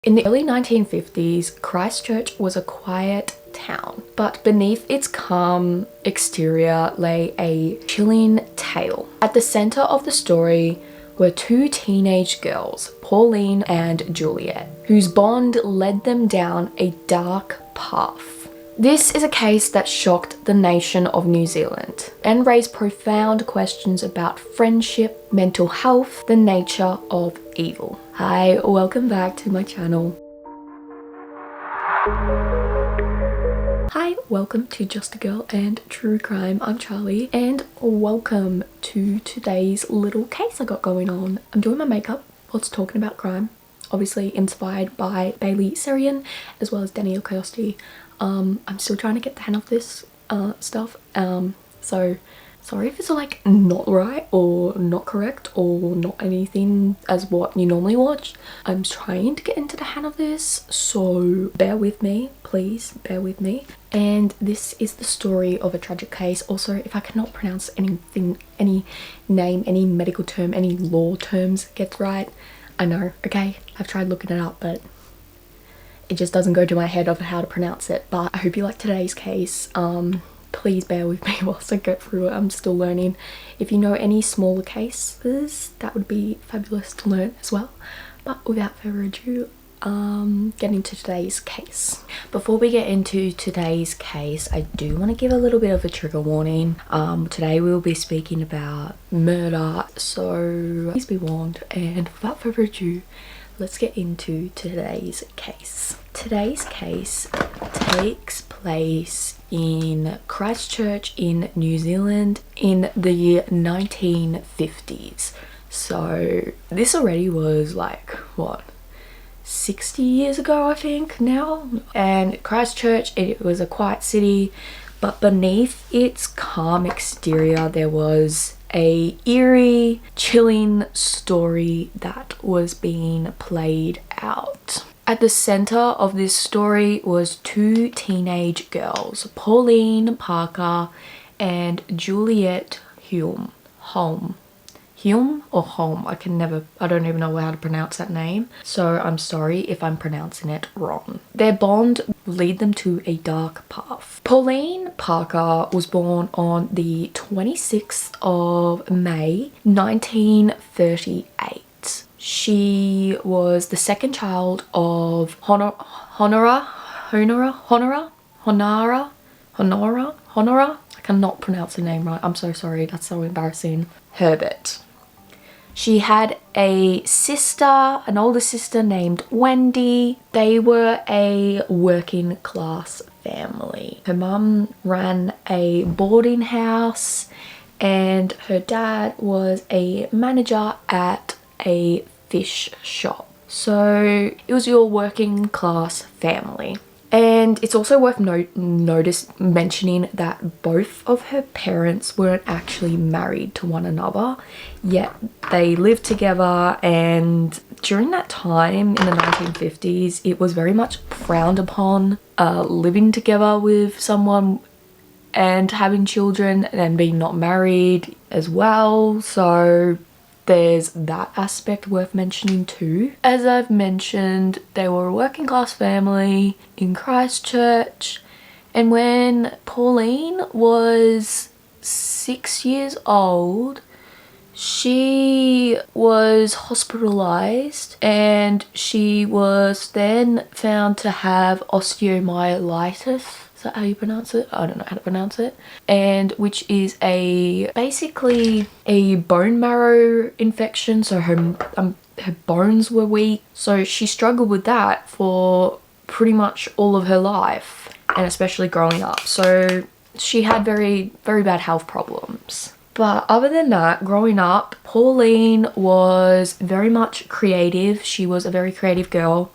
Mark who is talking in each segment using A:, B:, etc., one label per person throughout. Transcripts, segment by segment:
A: In the early 1950s, Christchurch was a quiet town, but beneath its calm exterior lay a chilling tale. At the center of the story were two teenage girls, Pauline and Juliet, whose bond led them down a dark path. This is a case that shocked the nation of New Zealand and raised profound questions about friendship, mental health, the nature of evil. Hi, welcome back to my channel. Hi, welcome to Just a Girl and True Crime. I'm Charlie and welcome to today's little case I got going on. I'm doing my makeup whilst talking about crime, obviously inspired by Bailey Sarian as well as Danielle Coyote. I'm still trying to get the hang of this stuff, so sorry if it's like not right or not correct or not anything as what you normally watch. I'm trying to get into the hang of this, so bear with me, please bear with me. And this is the story of a tragic case. Also, if I cannot pronounce anything, any name, any medical term, any law terms gets right, I know, okay? I've tried looking it up, but it just doesn't go to my head of how to pronounce it. But I hope you like today's case. Please bear with me whilst I go through it. I'm still learning. If you know any smaller cases, that would be fabulous to learn as well. But without further ado, getting into today's case. Before we get into today's case, I do want to give a little bit of a trigger warning. Today we'll be speaking about murder, so please be warned. And without further ado, let's get into today's case. Today's case takes place in Christchurch in New Zealand in the 1950s. So this already was like, what, 60 years ago I think now? And Christchurch, it was a quiet city, but beneath its calm exterior there was a eerie, chilling story that was being played out. At the center of this story was two teenage girls, Pauline Parker and Juliet Hulme. Hulme or Holm? I don't even know how to pronounce that name, so I'm sorry if I'm pronouncing it wrong. Their bond would lead them to a dark path. Pauline Parker was born on the 26th of May 1938. She was the second child of Honora. I cannot pronounce the name right. I'm so sorry. That's so embarrassing. Herbert. She had a sister, an older sister named Wendy. They were a working class family. Her mum ran a boarding house and her dad was a manager at a fish shop. So it was your working class family. And it's also worth mentioning that both of her parents weren't actually married to one another, yet they lived together. And during that time in the 1950s, it was very much frowned upon living together with someone and having children and being not married as well. So there's that aspect worth mentioning too. As I've mentioned, they were a working class family in Christchurch, and when Pauline was 6 years old, she was hospitalized and she was then found to have osteomyelitis. Is that how you pronounce it? I don't know how to pronounce it. And which is basically a bone marrow infection. So her bones were weak. So she struggled with that for pretty much all of her life, and especially growing up. So she had very, very bad health problems. But other than that, growing up, Pauline was very much creative. She was a very creative girl.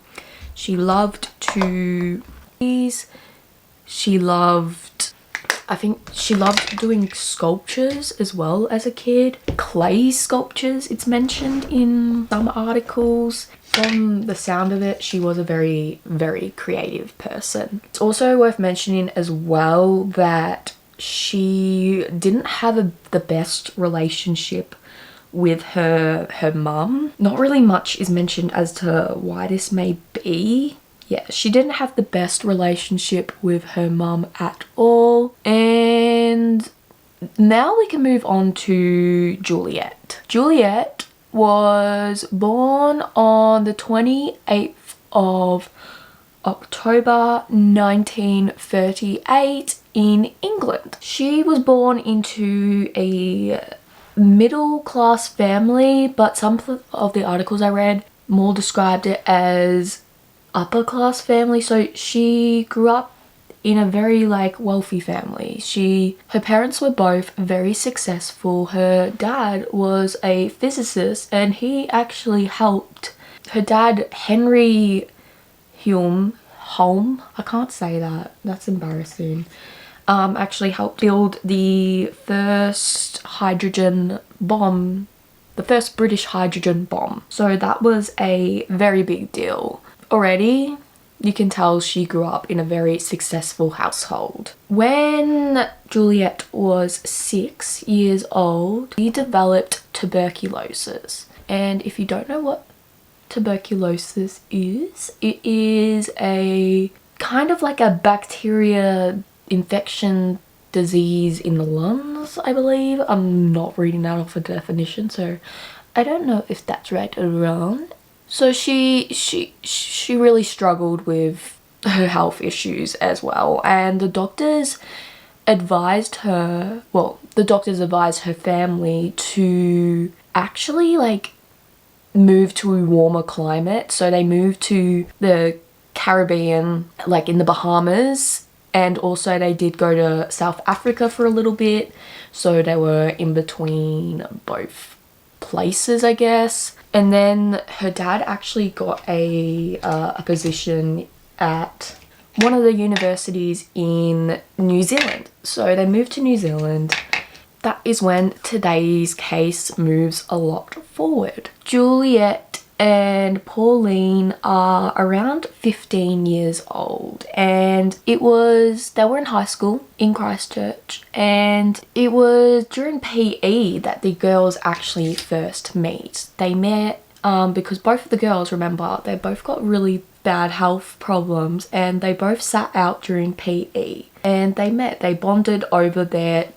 A: She loved to I think she loved doing sculptures as well as a kid. Clay sculptures, it's mentioned in some articles. From the sound of it, she was a very, very creative person. It's also worth mentioning as well that she didn't have the best relationship with her mum. Not really much is mentioned as to why this may be. Yeah, she didn't have the best relationship with her mum at all. And now we can move on to Juliet. Juliet was born on the 28th of October 1938 in England. She was born into a middle class family, but some of the articles I read more described it as upper class family. So she grew up in a very wealthy family. Her parents were both very successful. Her dad was a physicist and he actually helped her dad, Henry Hulme, I can't say that, that's embarrassing, actually helped build the first hydrogen bomb, the first British hydrogen bomb. So that was a very big deal. Already, you can tell she grew up in a very successful household. When Juliet was 6 years old, she developed tuberculosis. And if you don't know what tuberculosis is, it is a kind of like a bacteria infection disease in the lungs, I believe. I'm not reading that off a definition, so I don't know if that's right or wrong. So she really struggled with her health issues as well, and the doctors advised her family to actually move to a warmer climate. So they moved to the Caribbean, in the Bahamas, and also they did go to South Africa for a little bit. So they were in between both places, I guess. And then her dad actually got a position at one of the universities in New Zealand. So they moved to New Zealand. That is when today's case moves a lot forward. Juliet and Pauline are around 15 years old, and they were in high school in Christchurch, and it was during PE that the girls actually first meet. They met because both of the girls, remember, they both got really bad health problems, and they both sat out during PE, and they met. They bonded over their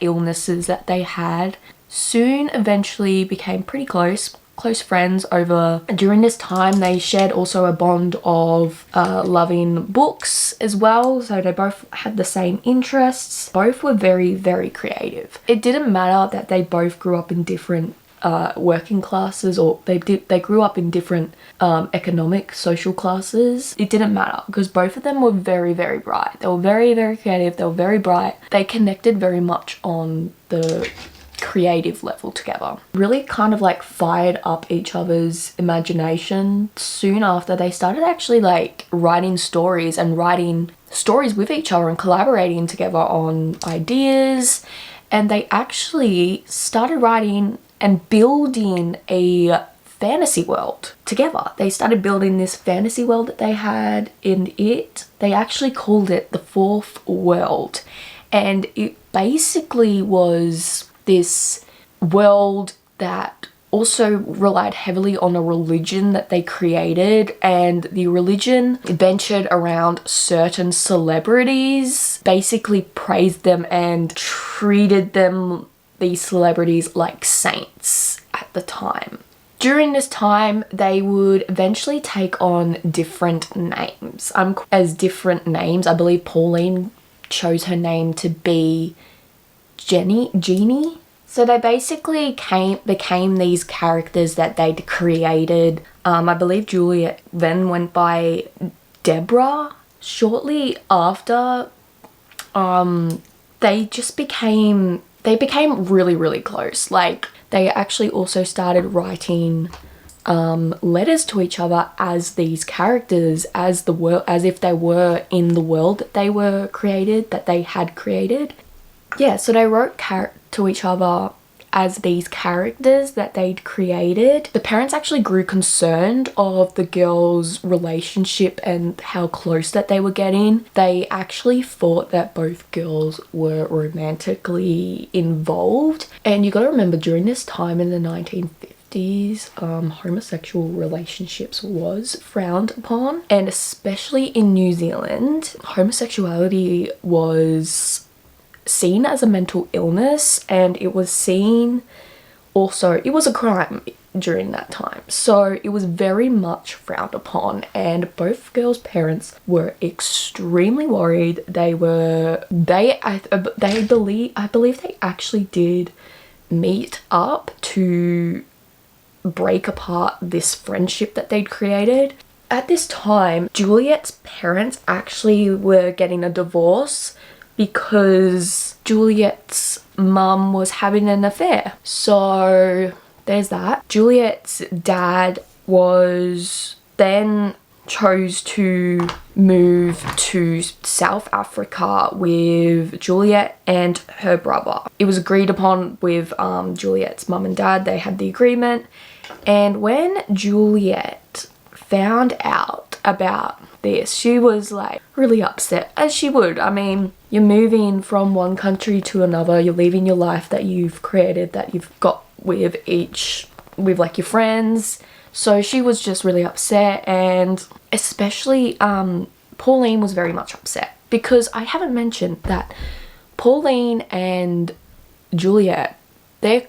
A: illnesses that they had. Soon eventually became pretty close friends over. During this time they shared also a bond of loving books as well, so they both had the same interests. Both were very, very creative. It didn't matter that they both grew up in different working classes, or they grew up in different economic social classes. It didn't matter because both of them were very, very bright. They were very, very creative. They were very bright. They connected very much on the creative level together. Really kind of fired up each other's imagination. Soon after, they started actually writing stories with each other and collaborating together on ideas, and they actually started writing and building a fantasy world together. They started building this fantasy world that they had in it. They actually called it the Fourth World, and it basically was this world that also relied heavily on a religion that they created, and the religion ventured around certain celebrities, basically praised them and treated these celebrities like saints at the time. During this time, they would eventually take on different names. I believe Pauline chose her name to be Jeannie. So they basically became these characters that they'd created. I believe Juliet then went by Deborah. Shortly after, they became really, really close. They actually also started writing letters to each other as these characters, as if they were in the world that they had created. Yeah, so they wrote to each other as these characters that they'd created, the parents actually grew concerned of the girls' relationship and how close that they were getting. They actually thought that both girls were romantically involved. And you gotta remember, during this time in the 1950s, homosexual relationships was frowned upon, and especially in New Zealand, homosexuality was seen as a mental illness, and it was seen also, it was a crime during that time, so it was very much frowned upon, and both girls' parents were extremely worried. I believe they actually did meet up to break apart this friendship that they'd created. At this time, Juliet's parents actually were getting a divorce because Juliet's mum was having an affair. So there's that. Juliet's dad chose to move to South Africa with Juliet and her brother. It was agreed upon with Juliet's mum and dad. They had the agreement, and when Juliet found out about this, she was like really upset, as she would. I mean, you're moving from one country to another, you're leaving your life that you've created, that you've got with like your friends. So she was just really upset, and especially Pauline was very much upset, because I haven't mentioned that Pauline and Juliet, the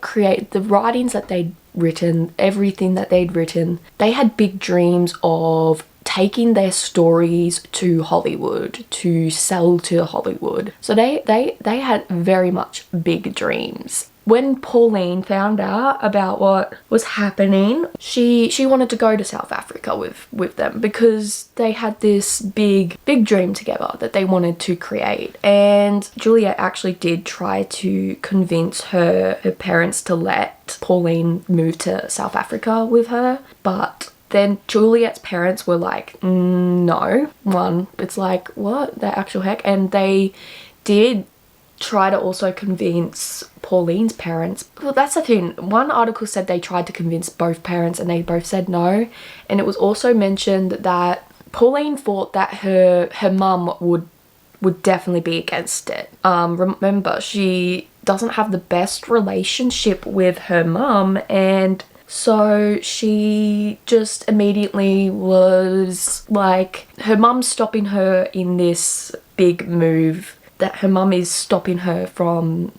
A: writings that they'd written, everything that they'd written, they had big dreams of taking their stories to Hollywood, to sell to Hollywood. So they had very much big dreams. When Pauline found out about what was happening, she wanted to go to South Africa with them, because they had this big dream together that they wanted to create. And Juliet actually did try to convince her parents to let Pauline move to South Africa with her, but then Juliet's parents were like, no. It's like, what the actual heck? And they did try to also convince Pauline's parents. Well, that's the thing. One article said they tried to convince both parents and they both said no. And it was also mentioned that Pauline thought that her mum would definitely be against it. Remember, she doesn't have the best relationship with her mum, and so she just immediately was like, her mum's stopping her in this big move, that her mum is stopping her from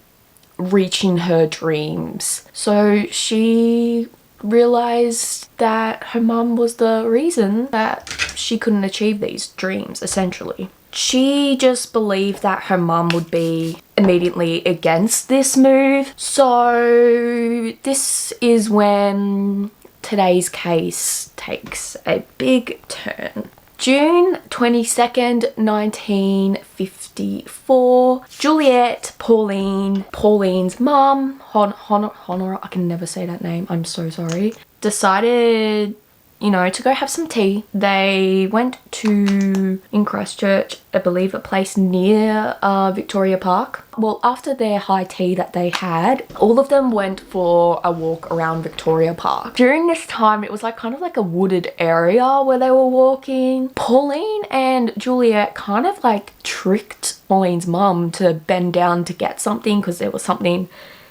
A: reaching her dreams. So she realized that her mum was the reason that she couldn't achieve these dreams, essentially. She just believed that her mum would be immediately against this move. So this is when today's case takes a big turn. June 22nd, 1954, Juliet, Pauline's mum, Honora, I can never say that name, I'm so sorry, decided, to go have some tea. They went to, in Christchurch, I believe, a place near Victoria Park. Well, after their high tea that they had, all of them went for a walk around Victoria Park. During this time, it was like kind of like a wooded area where they were walking. Pauline and Juliet kind of like tricked Pauline's mum to bend down to get something, because there was something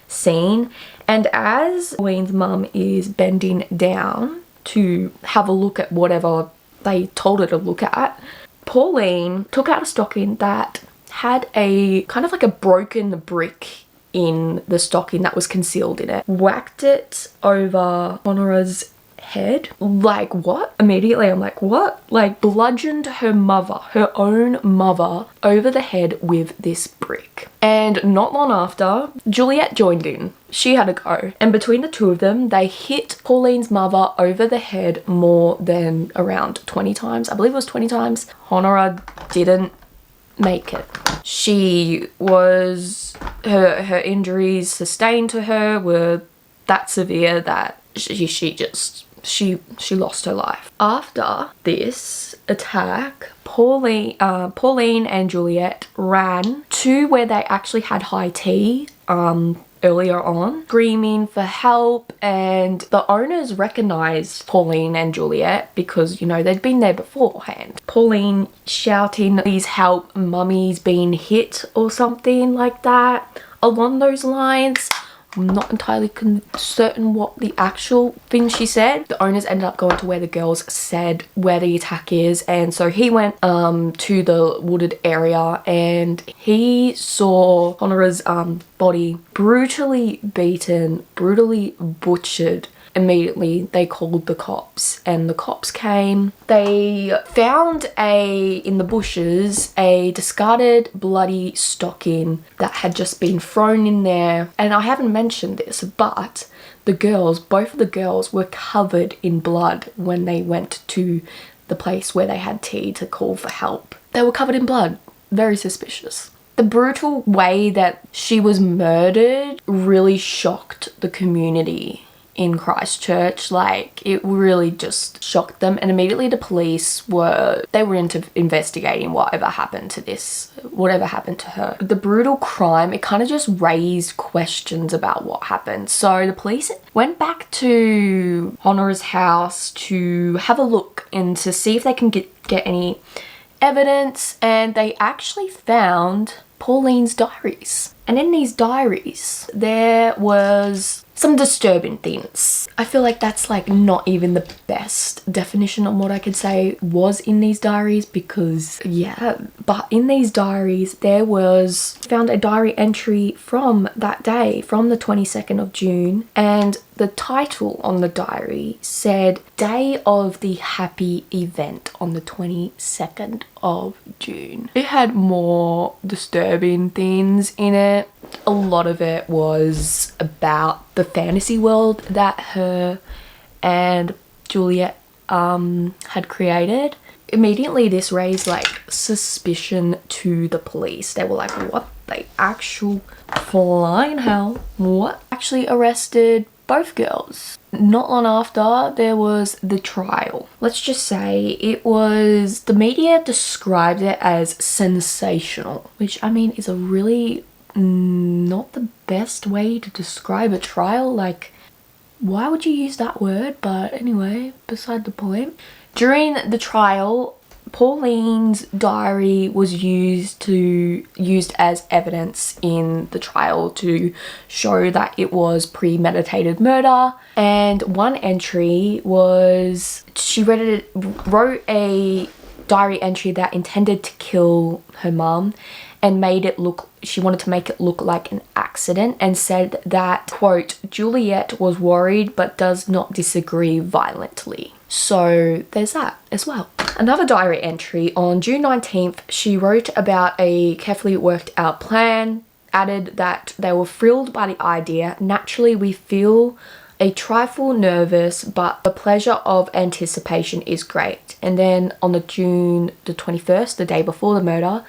A: seen. And as Pauline's mum is bending down to have a look at whatever they told her to look at, Pauline took out a stocking that had a kind of like a broken brick in the stocking that was concealed in it, whacked it over Honora's head. Like, what? Immediately I'm like, what? Like, bludgeoned her own mother over the head with this brick. And not long after, Juliet joined in. She had a go, and between the two of them, they hit Pauline's mother over the head more than around 20 times. I believe it was 20 times. Honora didn't make it. Her injuries sustained to her were that severe that she lost her life. After this attack, Pauline and Juliet ran to where they actually had high tea earlier on, screaming for help, and the owners recognized Pauline and Juliet because, you know, they'd been there beforehand. Pauline shouting, "Please help, mummy's been hit," or something like that along those lines. I'm not entirely certain what the actual thing she said. The owners ended up going to where the girls said where the attack is, and so he went to the wooded area and he saw Honora's body brutally beaten, brutally butchered. Immediately they called the cops, and the cops came. They found in the bushes a discarded bloody stocking that had just been thrown in there. And I haven't mentioned this, but the girls, both of the girls, were covered in blood when they went to the place where they had tea to call for help. They were covered in blood. Very suspicious. The brutal way that she was murdered really shocked the community in Christchurch. Like, it really just shocked them, and immediately the police were into investigating whatever happened to her. The brutal crime, it kind of just raised questions about what happened. So the police went back to Honora's house to have a look and to see if they can get any evidence, and they actually found Pauline's diaries. And in these diaries, there was some disturbing things. I feel like that's like not even the best definition of what I could say was in these diaries, because yeah, but in these diaries there was found a diary entry from that day, from the 22nd of June, and the title on the diary said "Day of the Happy Event on the 22nd of June. It had more disturbing things in it. A lot of it was about the fantasy world that her and Juliet had created. Immediately this raised like suspicion to the police. They were like, what the actual flying hell? What? Actually arrested both girls. Not long after, there was the trial. Let's just say the media described it as sensational, which I mean is a really not the best way to describe a trial. Like, why would you use that word? But anyway, beside the point. During the trial, Pauline's diary was used as evidence in the trial to show that it was premeditated murder. And one entry was she wrote a diary entry that intended to kill her mum, and she wanted to make it look like an accident, and said that, quote, "Juliet was worried but does not disagree violently." So there's that as well. Another diary entry on June 19th, she wrote about a carefully worked out plan, added that they were thrilled by the idea. "Naturally, we feel a trifle nervous, but the pleasure of anticipation is great." And then on June the 21st, the day before the murder,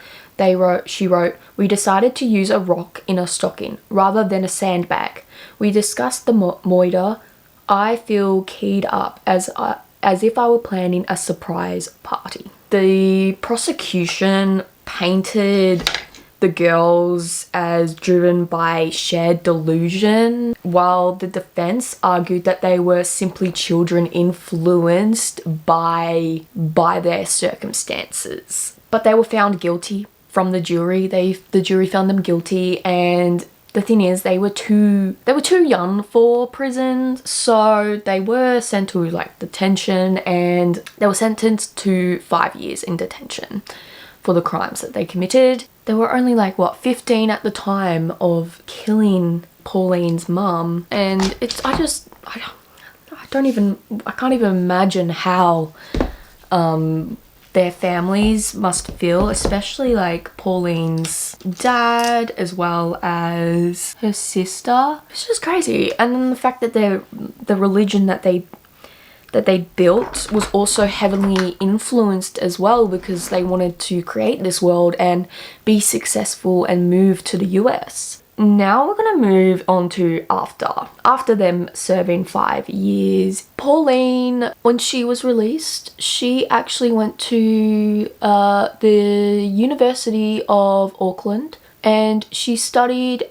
A: she wrote, "We decided to use a rock in a stocking rather than a sandbag. We discussed the moider. I feel keyed up as if I were planning a surprise party." The prosecution painted the girls as driven by shared delusion, while the defense argued that they were simply children influenced by their circumstances. But they were found guilty from the jury. The jury found them guilty, and the thing is, they were too young for prison, so they were sent to like detention, and they were sentenced to 5 years in detention for the crimes that they committed. They were only like, what, 15 at the time of killing Pauline's mum, and I can't even imagine how their families must feel, especially like Pauline's dad as well as her sister. It's just crazy. And then the fact that the religion that they built was also heavily influenced as well, because they wanted to create this world and be successful and move to the US. Now we're gonna move on to after them serving 5 years. Pauline, when she was released, she actually went to the University of Auckland and she studied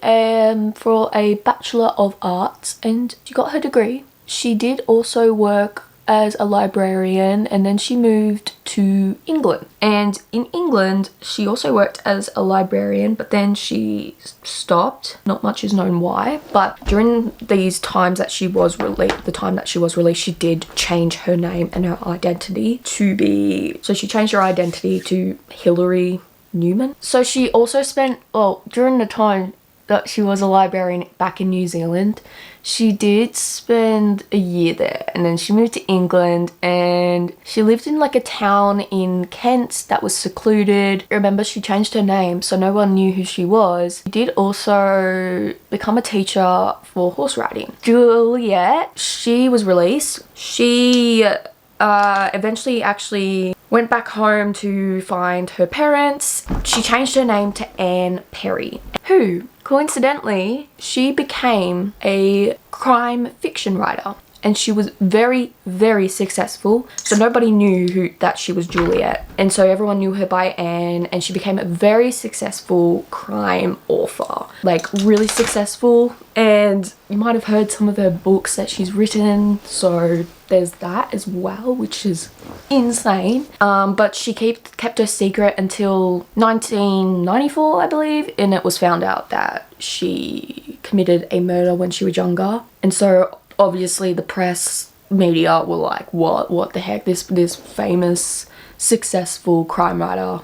A: for a Bachelor of Arts and she got her degree. She did also work as a librarian, and then she moved to England, and in England she also worked as a librarian, but then she stopped. Not much is known why, but during these times that she was released, she did change her name and her identity so she changed her identity to Hilary Newman. So she also spent, well, during the time that she was a librarian back in New Zealand, she did spend a year there, and then she moved to England and she lived in like a town in Kent that was secluded. Remember, she changed her name so no one knew who she was. She did also become a teacher for horse riding. Juliet, she was released. She eventually actually went back home to find her parents. She changed her name to Anne Perry, who, coincidentally, she became a crime fiction writer, and she was very, very successful. So nobody knew that she was Juliet, and so everyone knew her by Anne, and she became a very successful crime author, like really successful. And you might have heard some of her books that she's written, so there's that as well, which is insane. But she kept her secret until 1994, I believe, and it was found out that she committed a murder when she was younger. And so obviously the press media were like, what the heck, this famous successful crime writer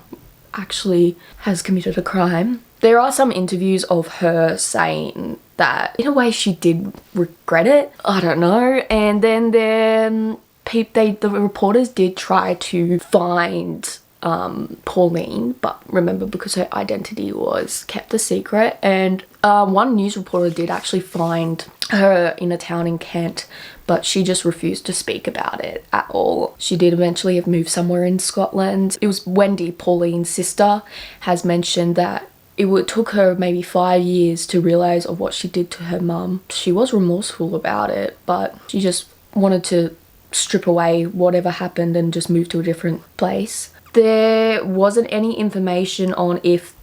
A: actually has committed a crime. There are some interviews of her saying that in a way she did regret it. I don't know. And then the reporters did try to find Pauline, but remember, because her identity was kept a secret, and one news reporter did actually find her in a town in Kent, but she just refused to speak about it at all. She did eventually have moved somewhere in Scotland. It was Wendy, Pauline's sister, has mentioned that it took her maybe 5 years to realise of what she did to her mum. She was remorseful about it, but she just wanted to strip away whatever happened and just move to a different place. There wasn't any information on if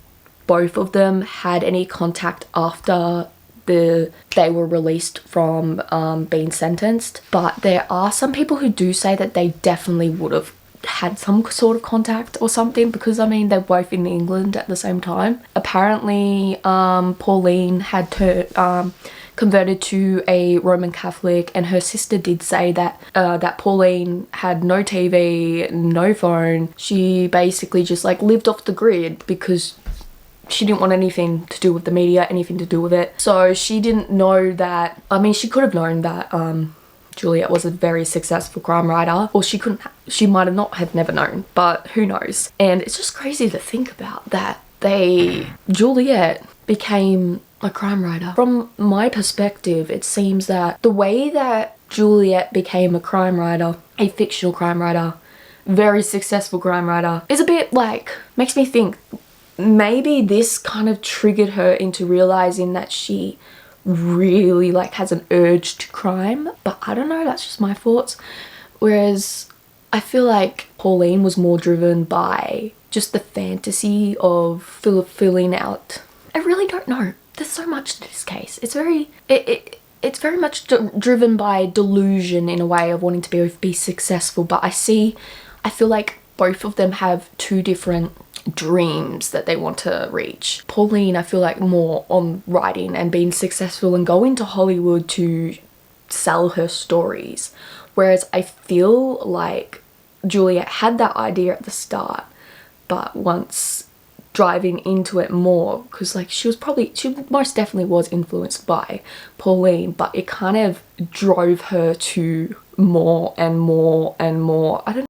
A: both of them had any contact after they were released from being sentenced, but there are some people who do say that they definitely would have had some sort of contact or something, because I mean, they're both in England at the same time. Apparently Pauline had converted to a Roman Catholic, and her sister did say that that Pauline had no TV, no phone. She basically just like lived off the grid because she didn't want anything to do with the media, anything to do with it. So she didn't know that, I mean, she could have known that Juliet was a very successful crime writer, or she might have not have never known, but who knows. And it's just crazy to think about that Juliet became a crime writer. From my perspective, it seems that the way that Juliet became a crime writer, a fictional crime writer, very successful crime writer, is a bit like, makes me think maybe this kind of triggered her into realizing that she really like has an urge to crime. But I don't know, that's just my thoughts. Whereas I feel like Pauline was more driven by just the fantasy of filling out. I really don't know. There's so much to this case. It's very much driven by delusion in a way of wanting to be successful. But I feel like both of them have two different dreams that they want to reach. Pauline, I feel like, more on writing and being successful and going to Hollywood to sell her stories, whereas I feel like Juliet had that idea at the start, but once driving into it more, because like she most definitely was influenced by Pauline, but it kind of drove her to more and more and more. I don't